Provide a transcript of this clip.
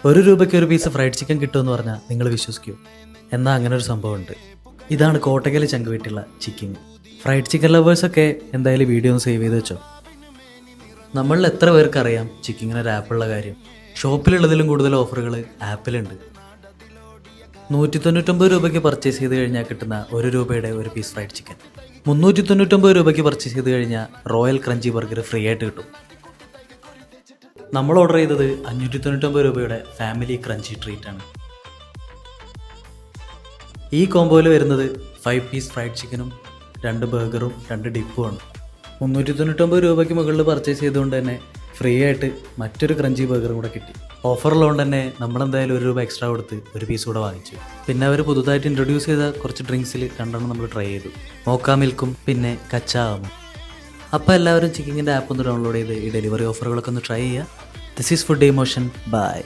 ₹1 ഒരു piece fried chicken കിട്ടുമെന്ന് പറഞ്ഞാൽ നിങ്ങൾ വിശ്വസിക്കൂ? എന്നാൽ അങ്ങനെ ഒരു സംഭവമുണ്ട്. ഇതാണ് കോട്ടക്കൽ ചങ്കുവീട്ടുള്ള ചിക്കൻ. ഫ്രൈഡ് ചിക്കൻ ലവേഴ്സൊക്കെ എന്തായാലും വീഡിയോ ഒന്ന് സേവ് ചെയ്ത് വെച്ചോ. നമ്മളിൽ എത്ര പേർക്കറിയാം ചിക്കങ്ങിന് ഒരു ആപ്പുള്ള കാര്യം? ഷോപ്പിലുള്ളതിലും കൂടുതൽ ഓഫറുകൾ ആപ്പിലുണ്ട്. ₹199 പർച്ചേസ് ചെയ്ത് കഴിഞ്ഞാൽ കിട്ടുന്ന ₹1 ഒരു പീസ് ഫ്രൈഡ് ചിക്കൻ. ₹399 പർച്ചേസ് ചെയ്ത് കഴിഞ്ഞാൽ റോയൽ ക്രഞ്ചി ബർഗർ ഫ്രീ ആയിട്ട് കിട്ടും. നമ്മൾ ഓർഡർ ചെയ്തത് ₹599 ഫാമിലി ക്രഞ്ചി ട്രീറ്റ് ആണ്. ഈ കോംബോയിൽ വരുന്നത് 5 പീസ് ഫ്രൈഡ് ചിക്കനും 2 ബർഗറും 2 ഡിപ്പുമാണ്. ₹399 മുകളിൽ പർച്ചേസ് ചെയ്തുകൊണ്ട് തന്നെ ഫ്രീ ആയിട്ട് മറ്റൊരു ക്രഞ്ചി ബർഗറും കൂടെ കിട്ടി. ഓഫറുള്ളതുകൊണ്ട് തന്നെ നമ്മളെന്തായാലും ₹1 എക്സ്ട്രാ കൊടുത്ത് ഒരു പീസ് കൂടെ വാങ്ങിച്ചു. പിന്നെ അവർ പുതുതായിട്ട് ഇൻട്രൊഡ്യൂസ് ചെയ്ത കുറച്ച് ഡ്രിങ്ക്സിൽ 2 നമ്മൾ ട്രൈ ചെയ്തു. മോക്ക മിൽക്കും പിന്നെ കച്ചാവും. അപ്പോൾ എല്ലാവരും ചിക്കിങ്ങിൻ്റെ ആപ്പ് ഒന്ന് ഡൗൺലോഡ് ചെയ്ത് ഈ ഡെലിവറി ഓഫറുകളൊക്കെ ഒന്ന് ട്രൈ ചെയ്യുക. This is food emotion. By.